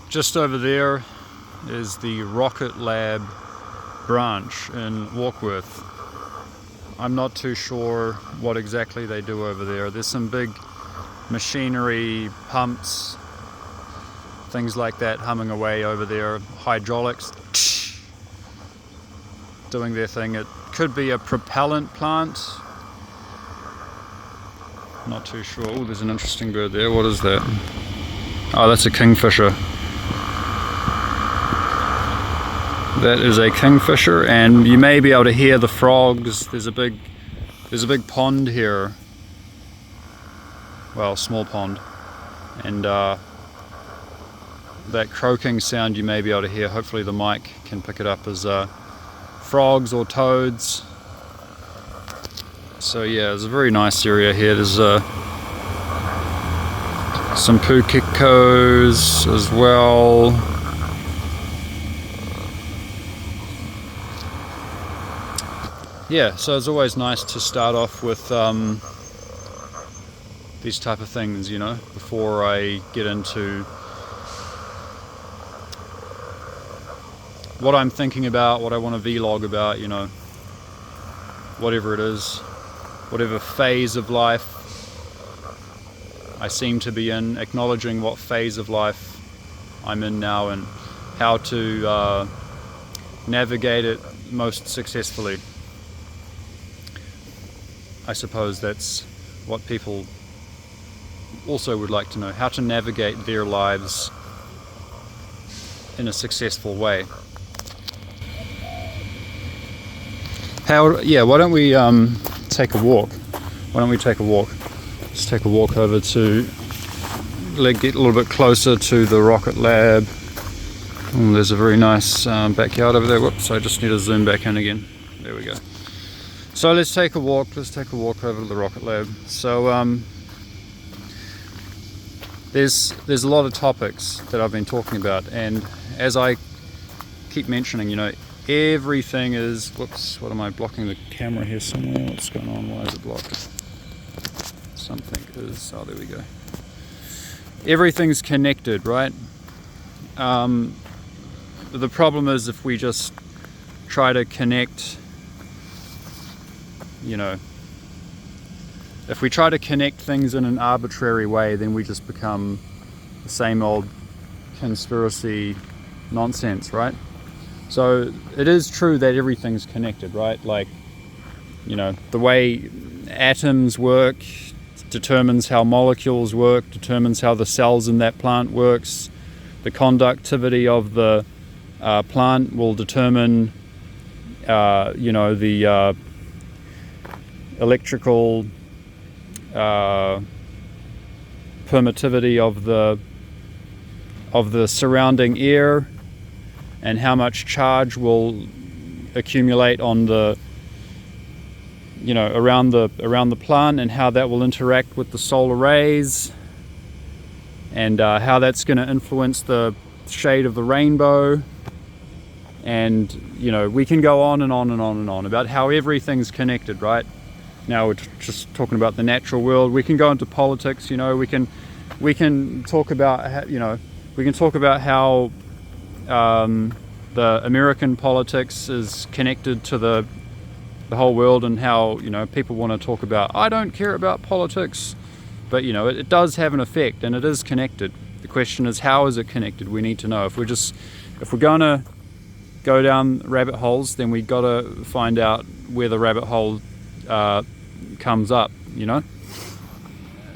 Just over there is the Rocket Lab branch in Warkworth. I'm not too sure what exactly they do over there. There's some big machinery, pumps, things like that humming away over there. Hydraulics doing their thing. It could be a propellant plant. Not too sure. Oh, there's an interesting bird there. What is that? Oh, that's a kingfisher. That is a kingfisher, and you may be able to hear the frogs. There's a big pond here. Well, small pond, and that croaking sound you may be able to hear. Hopefully the mic can pick it up as frogs or toads. So yeah, it's a very nice area here. There's some pukikos as well. Yeah, so it's always nice to start off with these type of things, you know, before I get into what I'm thinking about, what I want to vlog about, you know, whatever it is, whatever phase of life I seem to be in, acknowledging what phase of life I'm in now and how to navigate it most successfully. I suppose that's what people also would like to know, how to navigate their lives in a successful way. Why don't we take a walk? Let's take a walk over to get a little bit closer to the Rocket Lab. There's a very nice backyard over there. Whoops, I just need to zoom back in again. There we go. So let's take a walk over to the Rocket Lab. So there's a lot of topics that I've been talking about, and as I keep mentioning, you know, everything is, whoops, what am I blocking the camera here somewhere? What's going on? Why is it blocked? Something is, oh, there we go. Everything's connected, right? The problem is if we just try to connect, you know, if we try to connect things in an arbitrary way, then we just become the same old conspiracy nonsense, right? So it is true that everything's connected, right? Like, you know, the way atoms work determines how molecules work, determines how the cells in that plant works. The conductivity of the plant will determine, you know, the electrical permittivity of the surrounding air, and how much charge will accumulate on the, you know, around the plant, and how that will interact with the solar rays, and how that's going to influence the shade of the rainbow. And, you know, we can go on and on and on and on about how everything's connected, right? Now we're just talking about the natural world. We can go into politics, you know, we can talk about, you know, we can talk about how the American politics is connected to the whole world, and how, you know, people want to talk about, I don't care about politics, but, you know, it does have an effect, and it is connected. The question is, how is it connected? We need to know. If we're going to go down rabbit holes, then we got to find out where the rabbit hole comes up, you know.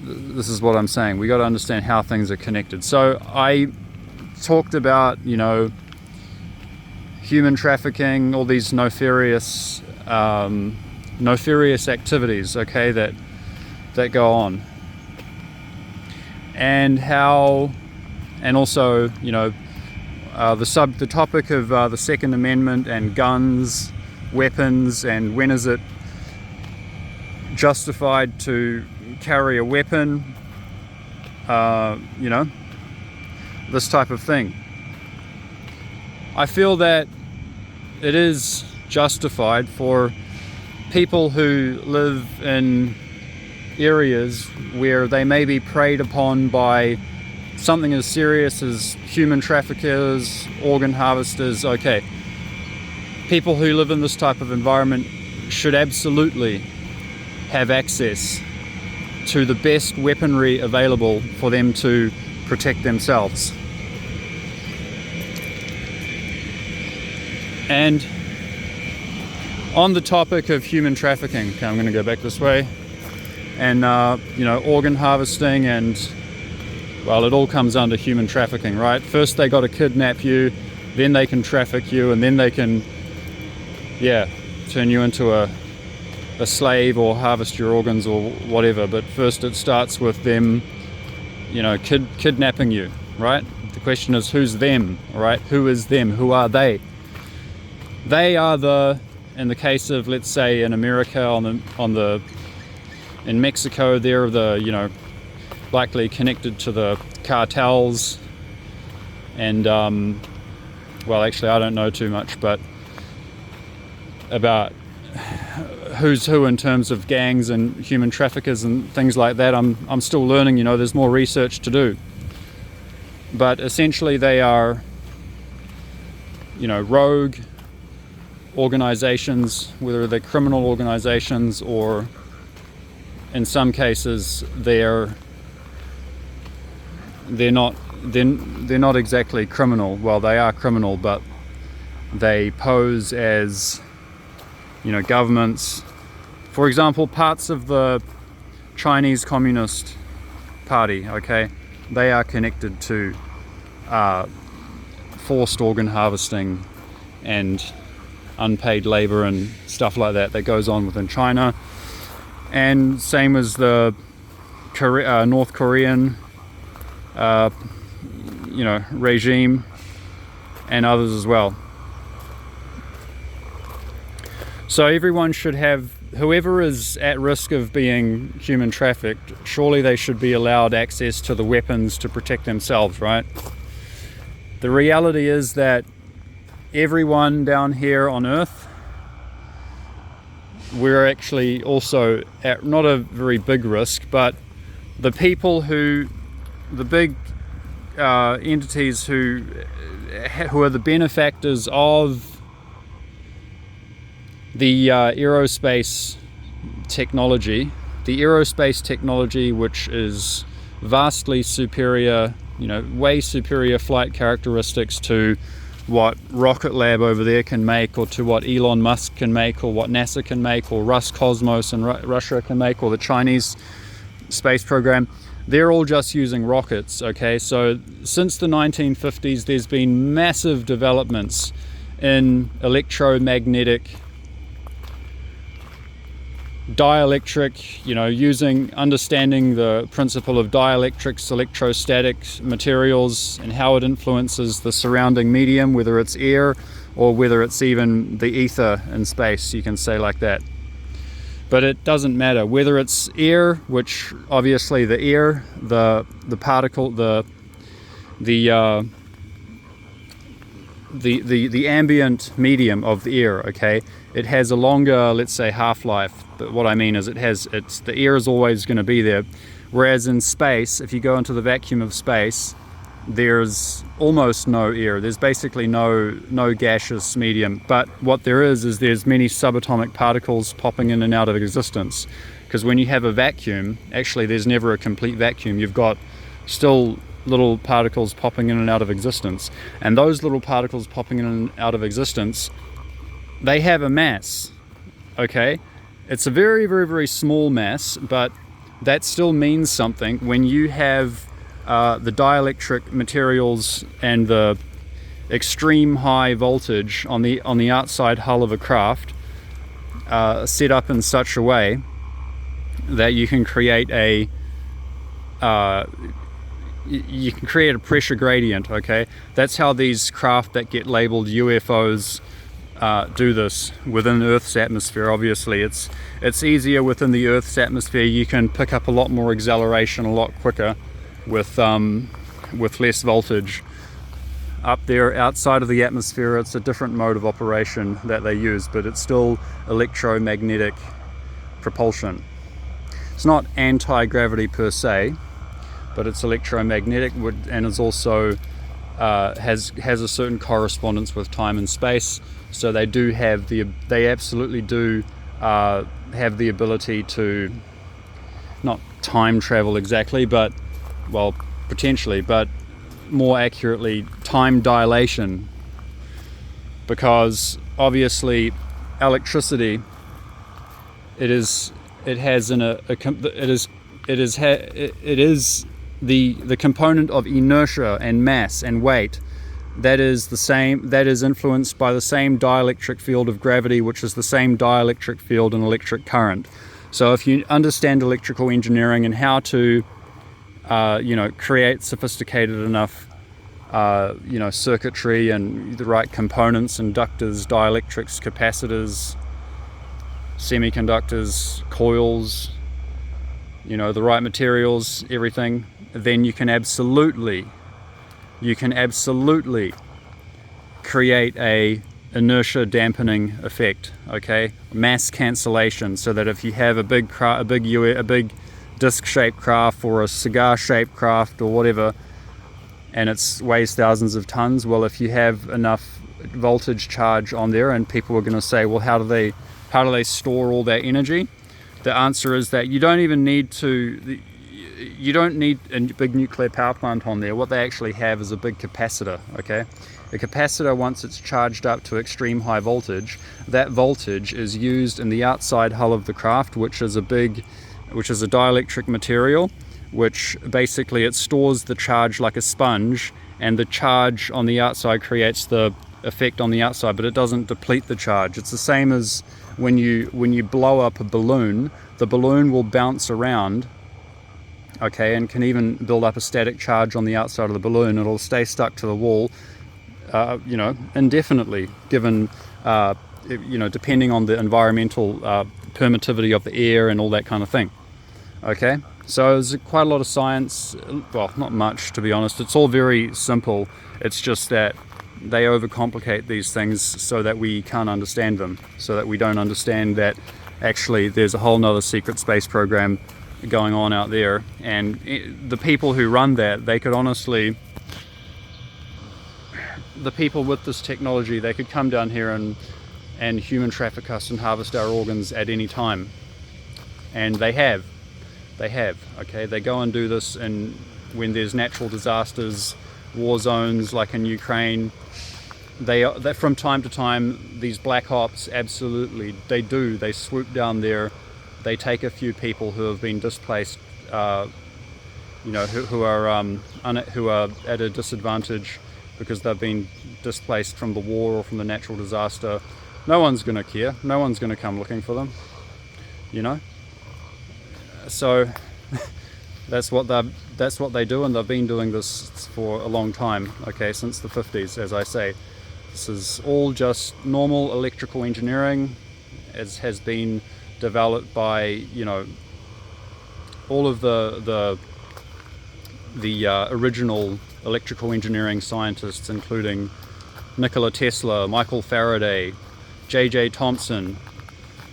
This is what I'm saying. We got to understand how things are connected. So I talked about, you know, human trafficking, all these nefarious activities, okay, that go on, and how, and also, you know, the topic of the Second Amendment and guns, weapons, and when is it justified to carry a weapon, you know, this type of thing. I feel that it is justified for people who live in areas where they may be preyed upon by something as serious as human traffickers, organ harvesters, okay, people who live in this type of environment should absolutely have access to the best weaponry available for them to protect themselves. And on the topic of human trafficking, okay, I'm going to go back this way, and organ harvesting, and well, it all comes under human trafficking, right? First they got to kidnap you, then they can traffic you, and then they can turn you into a slave or harvest your organs or whatever. But first it starts with them kidnapping you, right? The question is, who's them, right? Who is them? Who are they? They are in the case of, let's say, in America, in Mexico, they're likely connected to the cartels, and well, actually I don't know too much but about who's who in terms of gangs and human traffickers and things like that. I'm still learning, there's more research to do, but essentially they are rogue organizations, whether they're criminal organizations or in some cases they're not exactly criminal. Well, they are criminal, but they pose as governments. For example, parts of the Chinese Communist Party, okay, they are connected to forced organ harvesting and unpaid labor and stuff like that goes on within China. And same as the North Korean regime and others as well. So everyone should have, whoever is at risk of being human trafficked, surely they should be allowed access to the weapons to protect themselves, right? The reality is that everyone down here on Earth, we're actually also at not a very big risk, but the people the big entities who are the benefactors of the aerospace technology, which is vastly superior, way superior flight characteristics to what Rocket Lab over there can make, or to what Elon Musk can make, or what NASA can make, or Roscosmos in Russia can make, or the Chinese space program. They're all just using rockets, okay? So since the 1950s, there's been massive developments in electromagnetic, dielectric, understanding the principle of dielectrics, electrostatic materials, and how it influences the surrounding medium, whether it's air or whether it's even the ether in space, you can say like that. But it doesn't matter whether it's air, which obviously the air, the particle, the ambient medium of the air, okay, it has a longer, let's say, half-life. But what I mean is the air is always going to be there. Whereas in space, if you go into the vacuum of space, there's almost no air. There's basically no gaseous medium. But what there is there's many subatomic particles popping in and out of existence. Because when you have a vacuum, actually there's never a complete vacuum. You've got still little particles popping in and out of existence. And those little particles popping in and out of existence, they have a mass, okay? It's a very, very, very small mass, but that still means something when you have the dielectric materials and the extreme high voltage on the outside hull of a craft set up in such a way that you can create a pressure gradient, okay? That's how these craft that get labeled UFOs do this within Earth's atmosphere. Obviously it's easier within the Earth's atmosphere. You can pick up a lot more acceleration a lot quicker with less voltage. Up there outside of the atmosphere, it's a different mode of operation that they use, but it's still electromagnetic propulsion. It's not anti-gravity per se, but it's electromagnetic and is also has a certain correspondence with time and space. So they absolutely do have the ability to not time travel exactly, but well, potentially, but more accurately, time dilation, because obviously electricity, it is the component of inertia and mass and weight that is influenced by the same dielectric field of gravity, which is the same dielectric field in electric current. So if you understand electrical engineering and how to create sophisticated enough circuitry and the right components, inductors, dielectrics, capacitors, semiconductors, coils, the right materials, everything, then you can absolutely create a inertia dampening effect, okay? Mass cancellation, so that if you have a big disc-shaped craft or a cigar-shaped craft or whatever, and it weighs thousands of tons, well, if you have enough voltage charge on there, and people are going to say, well, how do they store all that energy? The answer is that you don't need a big nuclear power plant on there. What they actually have is a big capacitor, okay? A capacitor, once it's charged up to extreme high voltage, that voltage is used in the outside hull of the craft, which is a dielectric material, which basically it stores the charge like a sponge, and the charge on the outside creates the effect on the outside, but it doesn't deplete the charge. It's the same as when you blow up a balloon. The balloon will bounce around, okay, and can even build up a static charge on the outside of the balloon. It'll stay stuck to the wall, indefinitely, given, depending on the environmental permittivity of the air and all that kind of thing. Okay, so there's quite a lot of science. Well, not much, to be honest. It's all very simple. It's just that they overcomplicate these things so that we can't understand them, so that we don't understand that actually there's a whole nother secret space program going on out there, and the people who run that, they could honestly, the people with this technology, they could come down here and human traffic us and harvest our organs at any time. And they have, okay? They go and do this, and when there's natural disasters, war zones like in Ukraine, they from time to time, these black ops, absolutely, they swoop down there. They take a few people who have been displaced, who are at a disadvantage because they've been displaced from the war or from the natural disaster. No one's going to care. No one's going to come looking for them. So that's what they do, and they've been doing this for a long time. Okay, since the 50s, as I say. This is all just normal electrical engineering, as has been developed by all of the original electrical engineering scientists, including Nikola Tesla, Michael Faraday, J.J. Thomson,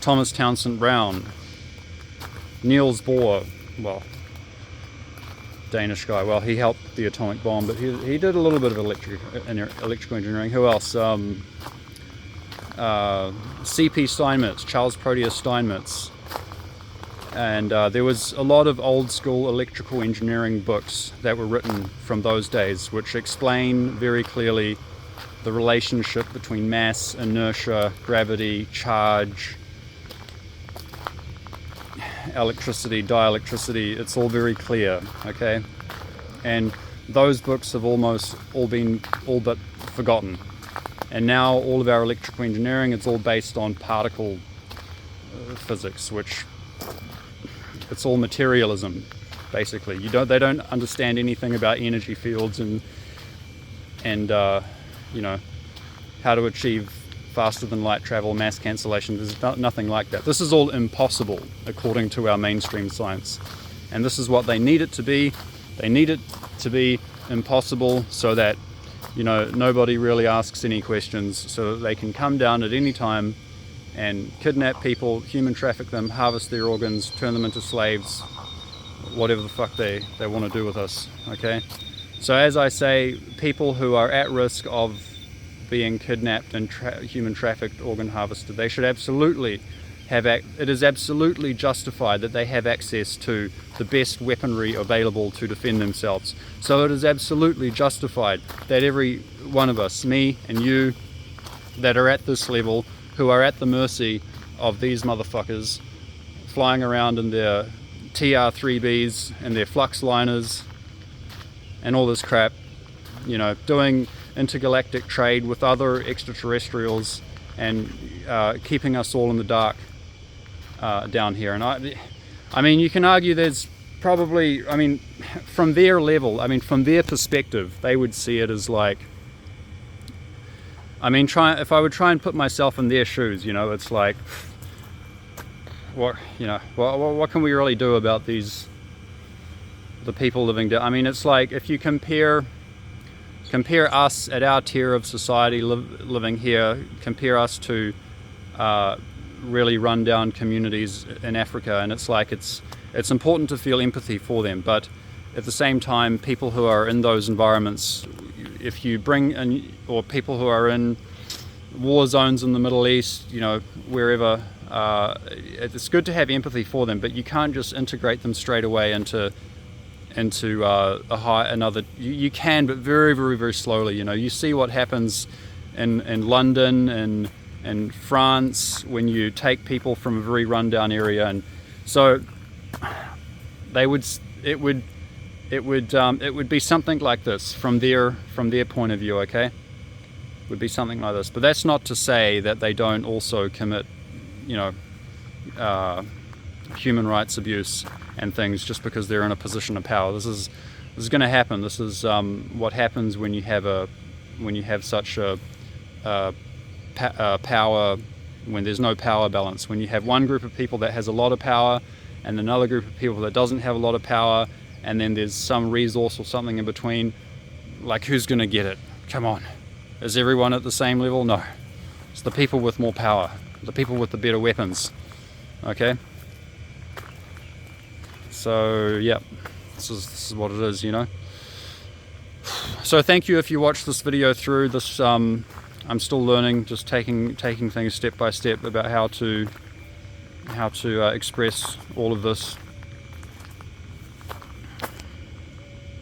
Thomas Townsend Brown, Niels Bohr, well, Danish guy. Well, he helped the atomic bomb, but he did a little bit of electrical engineering. Who else? C.P. Steinmetz, Charles Proteus Steinmetz. And there was a lot of old school electrical engineering books that were written from those days, which explain very clearly the relationship between mass, inertia, gravity, charge, electricity, dielectricity. It's all very clear, okay? And those books have almost all but forgotten. And now all of our electrical engineering, it's all based on particle physics, which it's all materialism, basically. They don't understand anything about energy fields and how to achieve faster than light travel, mass cancellation. There's nothing like that. This is all impossible according to our mainstream science, and this is what they need it to be. They need it to be impossible so that nobody really asks any questions, so that they can come down at any time and kidnap people, human traffic them, harvest their organs, turn them into slaves, whatever the fuck they want to do with us. Okay, so as I say, people who are at risk of being kidnapped and human trafficked, organ harvested, they should absolutely have it is absolutely justified that they have access to the best weaponry available to defend themselves. So it is absolutely justified that every one of us, me and you, that are at this level, who are at the mercy of these motherfuckers flying around in their TR-3Bs and their flux liners and all this crap, you know, doing intergalactic trade with other extraterrestrials and keeping us all in the dark down here. And I mean, you can argue there's probably, I mean, from their level, I mean, from their perspective, they would see it as like, I mean, if I would try and put myself in their shoes, you know, it's like, what, you know, what can we really do about the people living down? I mean, it's like if you compare us at our tier of society living here, compare us to really run-down communities in Africa, and it's like it's important to feel empathy for them, but at the same time, people who are in those environments, if you bring in, or people who are in war zones in the Middle East, you know, wherever, it's good to have empathy for them, but you can't just integrate them straight away into another. You can, but very, very, very slowly. You know, you see what happens in London and in France when you take people from a very rundown area, and so it would be something like this from their point of view. Okay, would be something like this. But that's not to say that they don't also commit, you know, human rights abuse and things just because they're in a position of power. This is going to happen. This is what happens when you have such a power, when there's no power balance, when you have one group of people that has a lot of power and another group of people that doesn't have a lot of power, and then there's some resource or something in between. Like, who's going to get it? Come on, is everyone at the same level? No, it's the people with more power, the people with the better weapons. Okay, so yeah, this is what it is, you know. So thank you if you watched this video through. This I'm still learning, just taking things step by step about how to express all of this